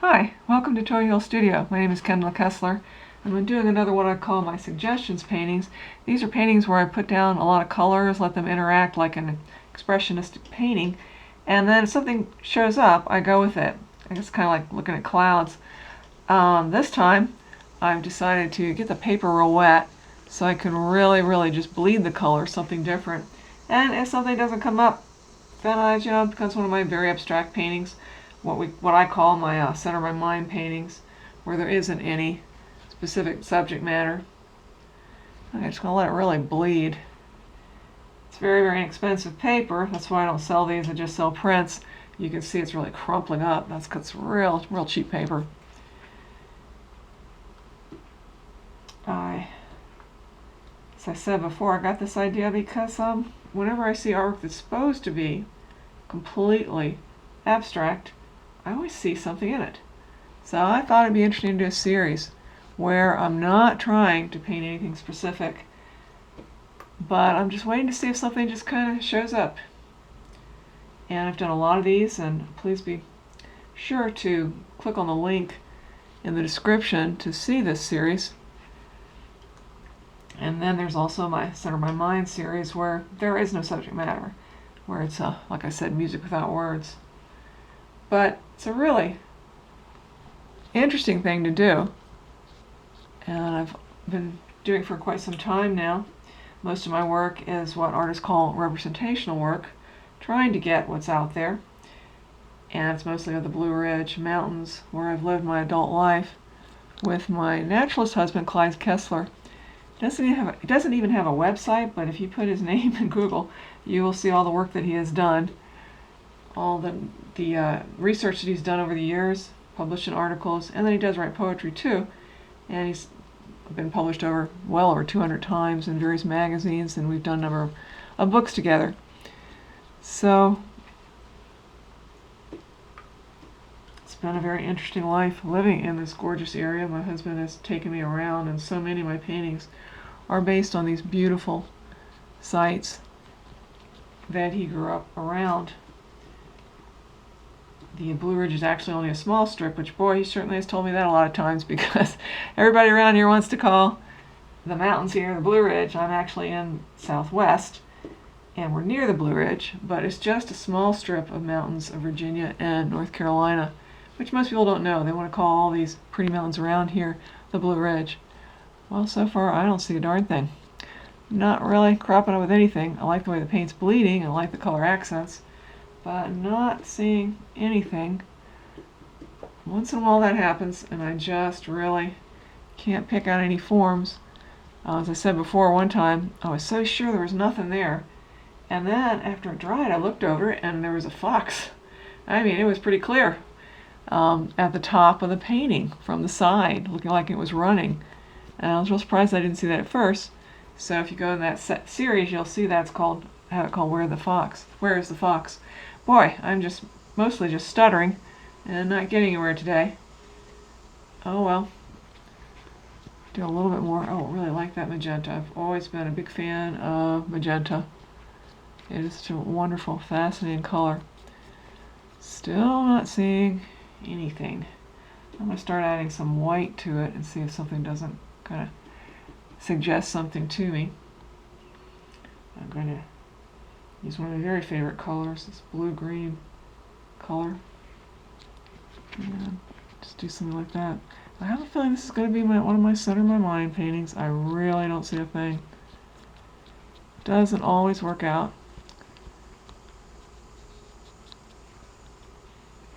Hi, welcome to Toy Hill Studio. My name is Kendall Kessler, and I'm doing another what I call my suggestions paintings. These are paintings where I put down a lot of colors, let them interact like an expressionistic painting, and then if something shows up, I go with it. I guess kind of like looking at clouds. This time, I've decided to get the paper real wet so I can really just bleed the color, something different. And if something doesn't come up, then it becomes one of my very abstract paintings. What I call my center my mind paintings, where there isn't any specific subject matter. I'm just going to let it really bleed. It's very inexpensive paper. That's why I don't sell these. I just sell prints. You can see it's really crumpling up. That's because it's real cheap paper. As I said before, I got this idea because whenever I see artwork that's supposed to be completely abstract, I always see something in it. So I thought it'd be interesting to do a series where I'm not trying to paint anything specific, but I'm just waiting to see if something just kind of shows up. And I've done a lot of these, and please be sure to click on the link in the description to see this series. And then there's also my Center My Mind series where there is no subject matter, where it's, like I said, music without words. But it's a really interesting thing to do, and I've been doing it for quite some time now. Most of my work is what artists call representational work, trying to get what's out there, and it's mostly of the Blue Ridge Mountains, where I've lived my adult life with my naturalist husband, Clyde Kessler. He doesn't even have a website, but if you put his name in Google, you will see all the work that he has done, all the research that he's done over the years, published in articles, and then he does write poetry too. And he's been published well over 200 times in various magazines, and we've done a number of books together. So it's been a very interesting life living in this gorgeous area. My husband has taken me around, and so many of my paintings are based on these beautiful sites that he grew up around. The Blue Ridge is actually only a small strip, which, boy, he certainly has told me that a lot of times, because everybody around here wants to call the mountains here the Blue Ridge. I'm actually in Southwest, and we're near the Blue Ridge, but it's just a small strip of mountains of Virginia and North Carolina, which most people don't know. They want to call all these pretty mountains around here the Blue Ridge. Well, so far I don't see a darn thing. Not really cropping up with anything. I like the way the paint's bleeding, and I like the color accents, but not seeing anything. Once in a while that happens, and I just really can't pick out any forms. As I said before, one time I was so sure there was nothing there, and then after it dried I looked over it and there was a fox. I mean, it was pretty clear at the top of the painting from the side, looking like it was running. And I was real surprised I didn't see that at first. So if you go in that series, you'll see have it called Where is the Fox? Boy, I'm just mostly just stuttering and not getting anywhere today. Oh well. Do a little bit more. Oh, I really like that magenta. I've always been a big fan of magenta. It is such a wonderful, fascinating color. Still not seeing anything. I'm going to start adding some white to it and see if something doesn't kind of suggest something to me. I'm going to use one of my very favorite colors, this blue-green color. And just do something like that. I have a feeling this is going to be one of my Center My Mind paintings. I really don't see a thing. Doesn't always work out.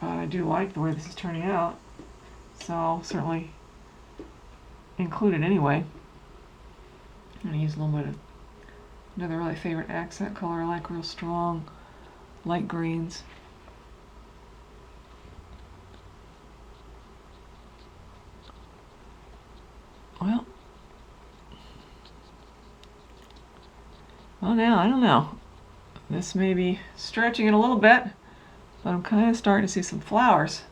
But I do like the way this is turning out, so I'll certainly include it anyway. I'm going to use a little bit of another really favorite accent color. I like real strong light greens. Well now, I don't know. This may be stretching it a little bit, but I'm kind of starting to see some flowers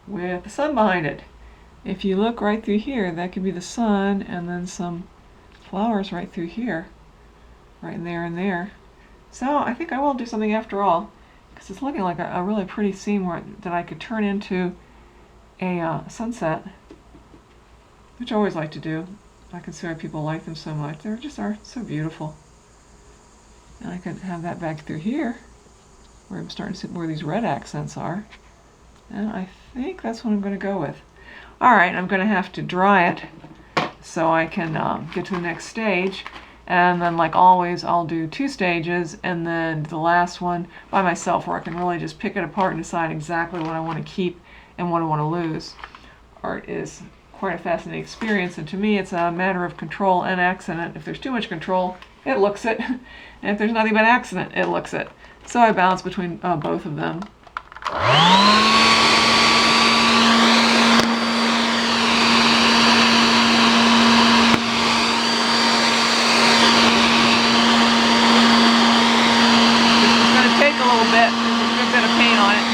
with the sun behind it. If you look right through here, that could be the sun, and then some flowers right through here, right in there and there. So I think I will do something after all, because it's looking like a really pretty scene that I could turn into a sunset, which I always like to do. I can see why people like them so much. They just are so beautiful. And I could have that back through here, where I'm starting to see where these red accents are. And I think that's what I'm going to go with. All right, I'm going to have to dry it so I can get to the next stage. And then, like always, I'll do 2 stages, and then the last one by myself, where I can really just pick it apart and decide exactly what I want to keep and what I want to lose. Art is quite a fascinating experience, and to me it's a matter of control and accident. If there's too much control, it looks it, and if there's nothing but accident, it looks it. So I balance between both of them. Take a little bit, there's a good bit of paint on it.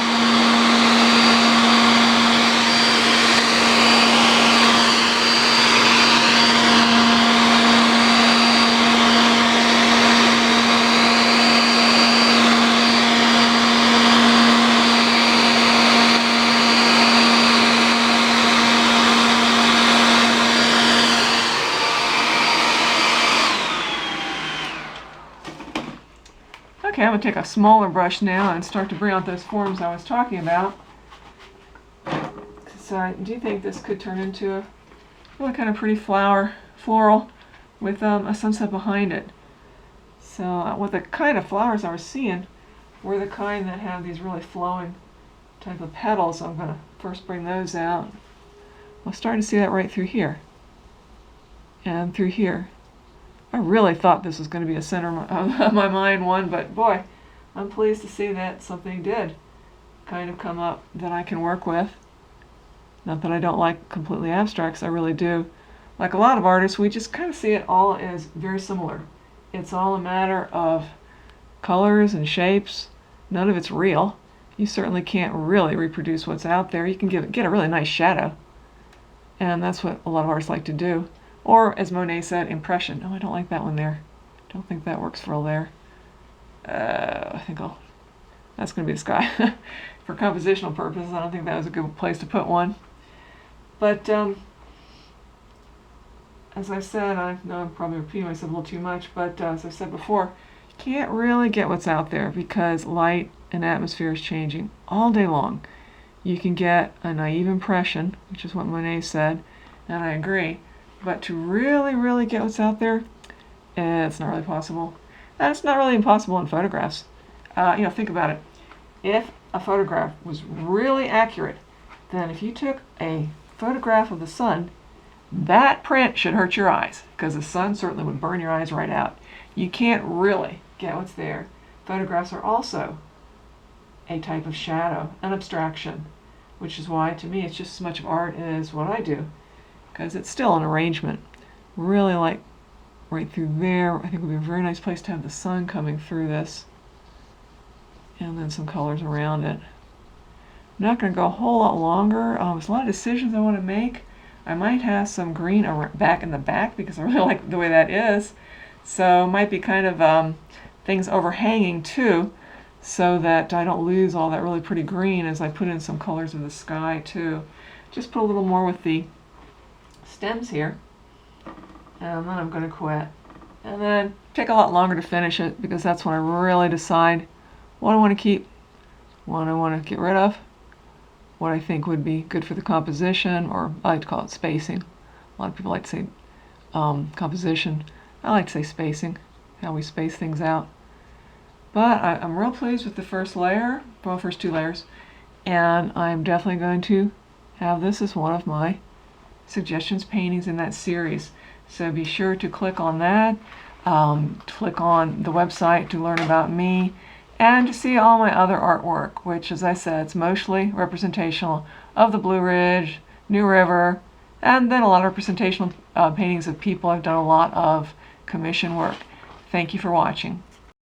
Okay, I'm going to take a smaller brush now and start to bring out those forms I was talking about. So I do think this could turn into a really kind of pretty floral with a sunset behind it. So with the kind of flowers I was seeing were the kind that have these really flowing type of petals. So I'm going to first bring those out. I'm starting to see that right through here and through here. I really thought this was going to be a center of my mind one, but boy, I'm pleased to see that something did kind of come up that I can work with. Not that I don't like completely abstracts, I really do. Like a lot of artists, we just kind of see it all as very similar. It's all a matter of colors and shapes. None of it's real. You certainly can't really reproduce what's out there. You can get a really nice shadow. And that's what a lot of artists like to do. Or, as Monet said, impression. Oh, I don't like that one there. Don't think that works for there. I think that's going to be the sky. For compositional purposes, I don't think that was a good place to put one. But, as I said, I know I'm probably repeating myself a little too much, but as I said before, you can't really get what's out there because light and atmosphere is changing all day long. You can get a naive impression, which is what Monet said, and I agree. But to really, really get what's out there, it's not really possible. And it's not really impossible in photographs. Think about it. If a photograph was really accurate, then if you took a photograph of the sun, that print should hurt your eyes, because the sun certainly would burn your eyes right out. You can't really get what's there. Photographs are also a type of shadow, an abstraction, which is why, to me, it's just as much of art as what I do. Because it's still an arrangement. Really like right through there. I think would be a very nice place to have the sun coming through this. And then some colors around it. I'm not going to go a whole lot longer. There's a lot of decisions I want to make. I might have some green back in the back because I really like the way that is. So might be kind of things overhanging too, so that I don't lose all that really pretty green as I put in some colors of the sky too. Just put a little more with the stems here, and then I'm going to quit, and then take a lot longer to finish it because that's when I really decide what I want to keep, what I want to get rid of, what I think would be good for the composition, or I like to call it spacing. A lot of people like to say composition. I like to say spacing, how we space things out. But I'm real pleased with the first layer, well, first 2 layers, and I'm definitely going to have this as one of my suggestions paintings in that series. So be sure to click on that, click on the website to learn about me, and to see all my other artwork, which, as I said, it's mostly representational of the Blue Ridge, New River, and then a lot of representational paintings of people. I've done a lot of commission work. Thank you for watching.